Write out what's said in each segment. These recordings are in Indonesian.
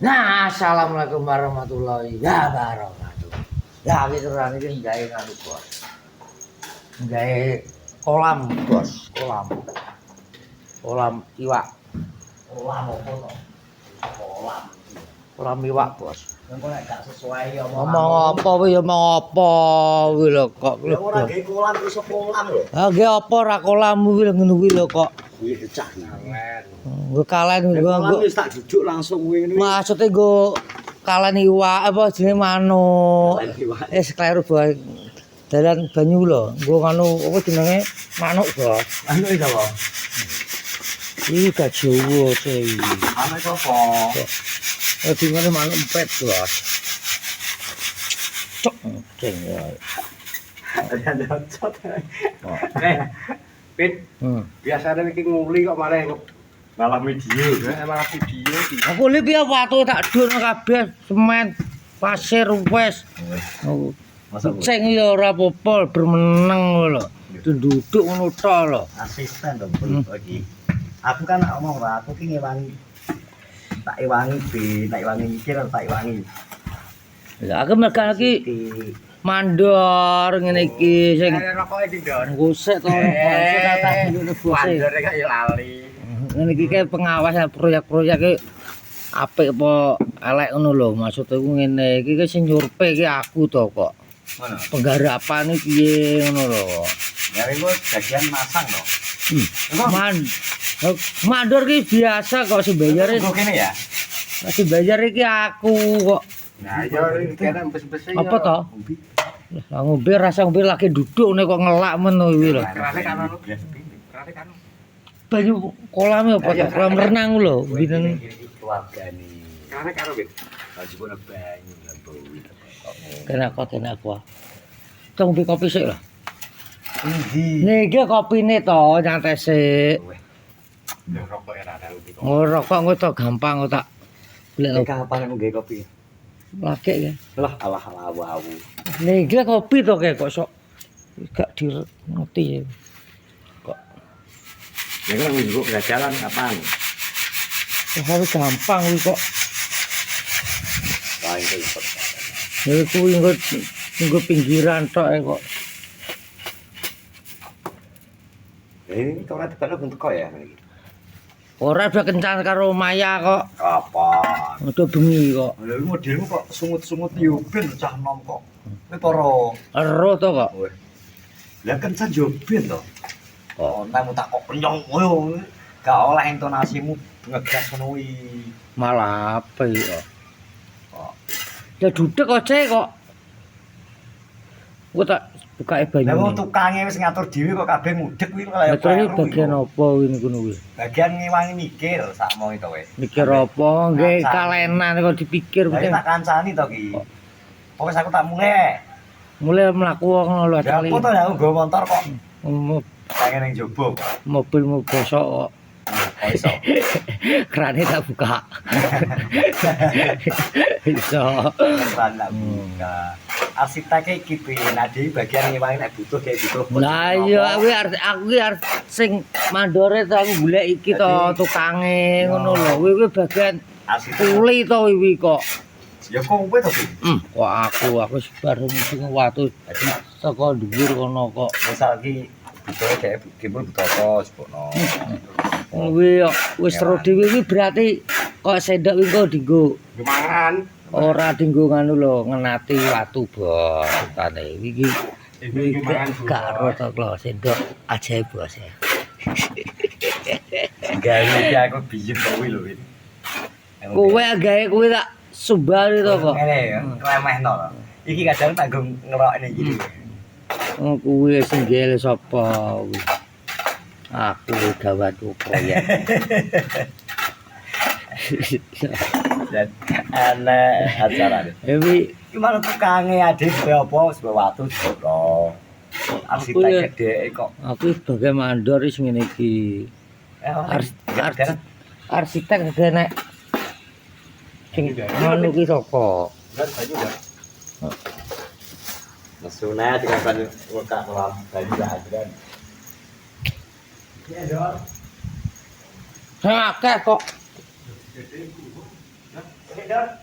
Nah, assalamualaikum warahmatullahi wabarakatuh. Ya, iki kerane iki gawe nganu, Bos. Gawe kolam, Bos, kolam. Kolam iwak. Kolam apa to? Kolam. Kolam iwak, Bos. Engko nek gak sesuai Ngomong apa kuwi ya ngomong apa kuwi lho kok. Ya ora gawe kolam iso kolam lho. Ha ge apa ra kolam kuwi lho ngono kuwi lho kok. Kuwi pecah kalen. Nggo kalen Kolam wis tak duduk langsung kuwi ngene. Maksude nggo kalen iwak apa jenenge manuk. Wis kleru bae. Dalan banyu lho, nggo anu apa jenenge manuk, Bos. Anu iki apa? Iki gak Jawa sih. Anu iki apa? Dingane manuk empet, Bos. Cok, ceng ya. Ada cocot. Pit. Biasane iki nguli kok malah malah video. Malah video iki. Aku li piye watu tak dono kabeh, semen, pasir wis. Masa Ceng ya ora apa-apa, bermeneng lho. Duduk ngono tok lho. asisten dong iki. Aku kan ngomong lah, aku ki ngewangi. Tak ewangi tak ewangi mikir tak ewangi. Lah aku megan iki mandor ngene iki sing Rokoke iki, Don. ngusik to tak dulu bose. Mandore kok ya lali. Ngene iki kae pengawas proyek-proyek iki apik apa elek ngono lho. Maksud aku ngene iki sing nyurpe iki aku to kok. Ngono. Penggarapan iki piye ngono lho. Ya iku bagian masang to. Man, mandor ki biasa kok sing bayar Kok kene ya? sing bayar iki aku kok. Nah, iya kene bes-bes Apa to? Lah ngombe rasa ngombe lagi duduk nek kok ngelak men kuwi lho. Kerane kan anu. Kerane kan. Banyu kolame apa to? Kolam renang lho, binen. Keluargane. Kerane karo wit. Wajibane banyu lembu. Kena aku. Cong ngombe kopi sik lho. Endi? Niki kopine to nyantai sik. Ya rokok ora ada ubi. Ngerokok engko to gampang kok tak golek Kapan aku nggawe kopi? lagi ya. Lah alah wow. Niki kopi to kok sok gak ngerti ya. Kok Ya kan nggo jalan kapan? harus gampang kuwi kok. Wah, itu ikut. Ya kuwi nggo pinggiran tok kok. Ini ora tekan bentuk kok ya iki. Ora udah kencan karo Maya kok. Kapan? Udah bengi kok. Lha iki modelmu kok sungut-sungut yo ben cah nom kok. Kowe para Ero to kok. Lah kencan yo ben to. Oh, nemu tak kok kenyong ngono. Gak oleh intonasimu ngegas ngono kuwi. Malah apa ya? Kok. Ya duduk kok cek kok. Gua tak bukae banyu. Lah wong tukange wis ngatur dhewe kok kabeh mudhek kuwi kok ya. Terus iki bagian apa kuwi ngono kuwi? Bagian ngewangi mikir sakmo itu kowe. Mikir apa? Nggih kalenan kok dipikir Lah penting. tak kancani to ki. Pokoke aku tak mulai. Mulai mlaku ngono lho Ya kali. apa to ya aku nggawa motor kok. Mo- Pengen ning jobo. Mobilmu bosok kok. Oh iso. Kerane tak buka. Iso. Keran tak buka. Arsitek iki piye? Nah di bagian ngewangi nek butuh kayak butuh. Lah iya aku iki arep sing mandore to aku golek iki to tukange ngono lho. Kuwi bagian Arsitek. kuli to kuwi kok. Ya kowe to ki. Kok aku sebar sing watu saka dhuwur kono kok. Misal ki butuh kayak gimana butuh apa sebutno. Kuwi wis seru dhewe iki berarti kok sendok iki kok dienggo Gemangan. ora dienggo nganu lho ngenati watu bos tane iki gak ero to lho sendok ajaib bos ya. Gawe iki aku biyen kuwi lho Win. Kowe gawe kuwi tak sumbari to kok. Ngene ya, remehno lho. Iki kadang tak nggo ngerokne iki. Oh kuwi sing gele sapa kuwi. Aku gawatku proyek. Dan ana acara. Ewi Gimana tukange adik kowe apa sebab watu sebab arsitek gede kok. aku sebagai mandor wis ngene iki. Arsitek gak nek sing ngono ki sapa? Mesuna dikatakan muka kolam banyu ada. Iya dong. Akeh kok.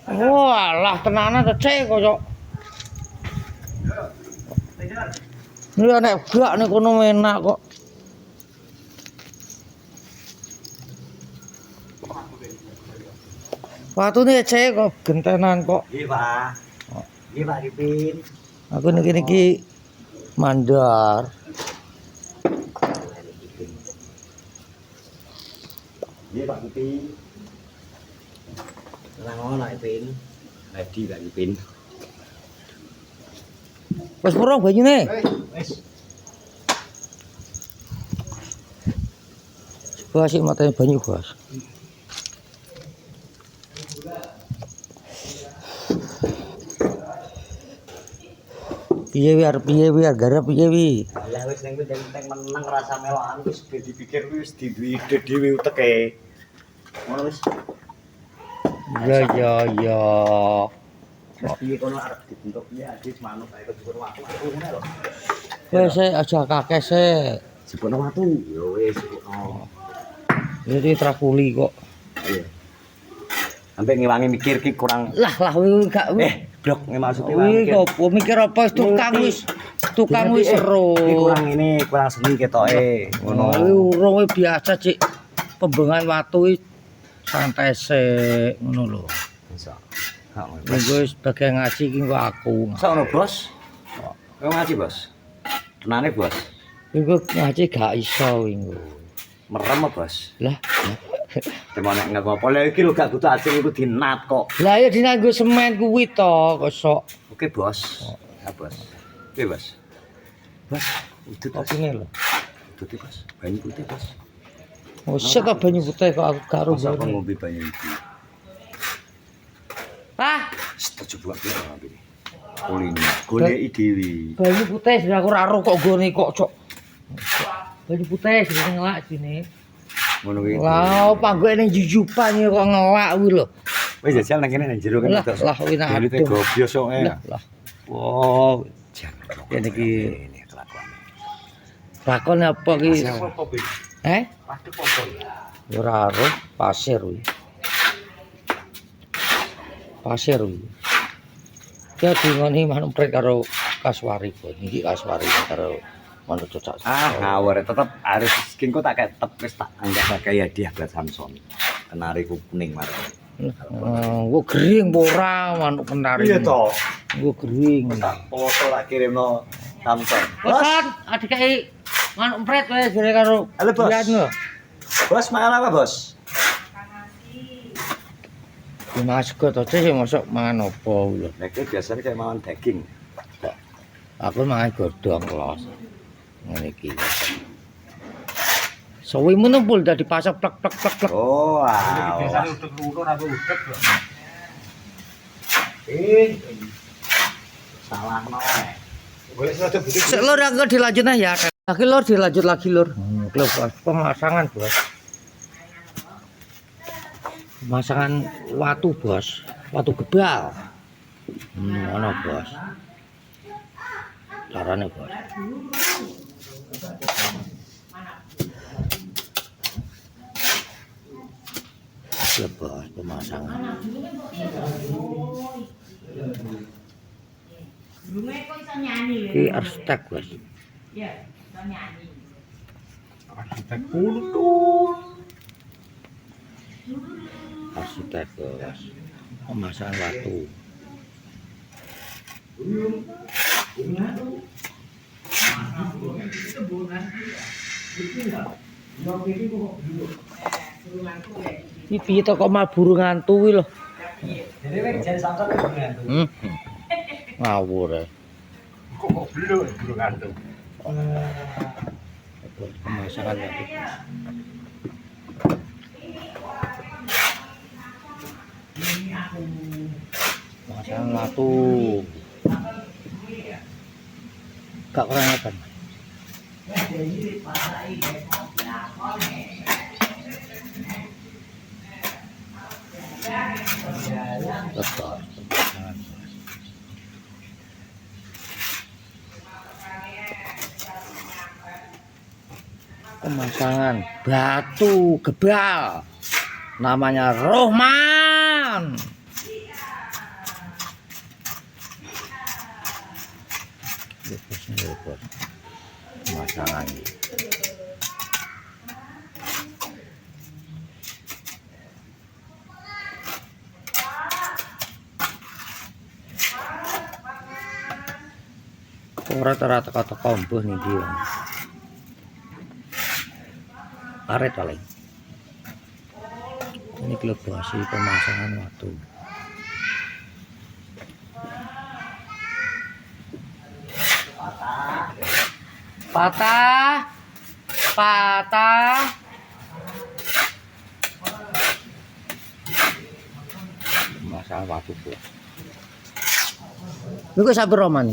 Walah tenanan kecek kok. Ini nek gak nek kono enak kok. Watune cek kok gentenan kok. Nggih, Pak. Nggih, Pak Dipin. Aku niki mandar. Nggih, Pak Dipin. Lah ngono, Dipin. Ready, Pak Dipin. Wis purung banyune. Wis. Bos sik matane banyu, Bos. Piye biar garap piye wi. Lah wis ning penting meneng rasa melokan wis dipikir wis diduwe ide dhewe uteke. Ngono wis. Ya. Piye kono arep dibentuk piye adis manuk ae kejur watu ngene lho. Wis aja kakek sik. Sebutno watu. Ya wis sebutno. Jadi trakuli kok. Iya. Sampai ngewangi mikir ki kurang Lah kuwi gak blok maksudnya kuwi kok mikir apa tukang wis seru. Iki kurang ini, kurang seni ketoke. Ngono. Kuwi urung biasa, Cik. Pembengan watu iki santai sik ngono lho. Iso. Ha, Wis bagian ngaji iki kok aku. Sono, Bos. Kok ngaji, Bos? Tenane, Bos. Iku ngaji gak iso wingi. Merem, Bos. Lah. Temone nek ngopo lha iki lho gak butuh acing iku dinat kok. Lah ya dinanggo semen kuwi to kosok. Oke, Bos. Ya, Bos. Oke, Bos. Bos, itu Opine lho. Itu Bos. Banyu putih, Bos. Oh, sik kok banyu putih kok aku karo Masa kok banyu. ngombe banyu iki? Ah, Setuju buat dia ngombe. Kulino, goleki dhewe. banyu putih sing aku ora ero kok gone kok, Cok. Banyu putih sing ngelak sini. Ngono kuwi. Lah, panggoke ning jujupan ya kok ngelak kuwi lho. Wis jajal nang kene nang jero kan. Lah, kuwi nak Dilite adem. gobyos kok. Lah. Wow, jangan. Kene iki Ini kelakuan. bakon apa ki? Apa Bin? Eh? Waduh apa ya? Ora ero pasir kuwi. Pasir kuwi. Ya dingoni manuk prek karo kaswari kok. Niki kaswari karo manuk cocok. Ngawur tetep harus kengko tak ketep wis tak anggap sebagai hadiah buat Samson. Kenari kuning marane. Gua gering ora manuk kenari. Iya to. Gua gering. Tak foto tak kirimno Samson. Bosan, adik manuk pret wis jare karo. Halo, Bos. Bian lho. Bos makan apa, Bos? Mas kok to sih mosok mangan apa lho. Nek biasanya kayak makan daging. Aku mangan godhong los. Ngene iki. Suwi menempul dadi pasok plek. Oh, wow. Biasanya udek-udek aku udek lho. Salah no. Boleh rada butuh. Sik lur aku dilanjut nah ya. Lagi lur dilanjut lagi lur. Lho pemasangan, Bos. Pemasangan watu, Bos. Watu gebal. Ono, Bos. Carane, Bos. Ya, Bos, pemasangan. Rumah kok iso nyanyi lho. Iki arsitek, Bos. Iya, iso nyanyi. Arsitek kulo tuh. Arsitek, Bos. Pemasangan watu. Iki piye to kok maburu ngantu kuwi lho. Jadi wek jare Samson kok ngantuk. Ngawur ae. Kok belum burung antum. Pemasangan watu. Pemasangan watu. Gak kurang apa. Betul. Pemasangan batu gebal namanya Rohman. Bos. Masangan. Rata-rata kata kombo nih dia. Karet paling. Ini globasi pemasangan waktu. Patah. Masalah waktu tuh. Niku sabar roman.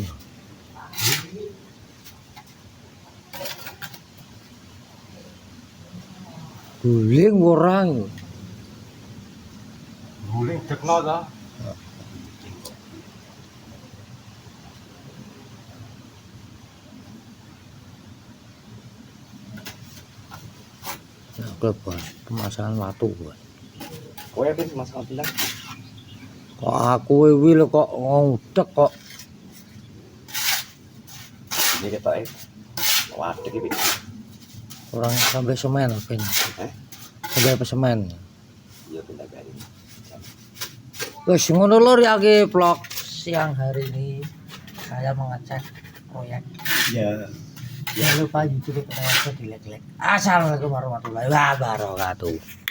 Guling orang. Guling dekno ta. Bos, pemasangan watu bos. Kowe wis masalah bilang. Kok aku iki lho kok ngudek kok. Ini ketoke. Wadeg iki. Orang sampai semen apa ini? Sampai apa semen? Iya pindah kali. Wes ngono lho ya ki vlog siang hari ini. Saya mengecek proyek. Iya. Jangan lupa YouTube channel saya di like. Assalamualaikum warahmatullahi wabarakatuh.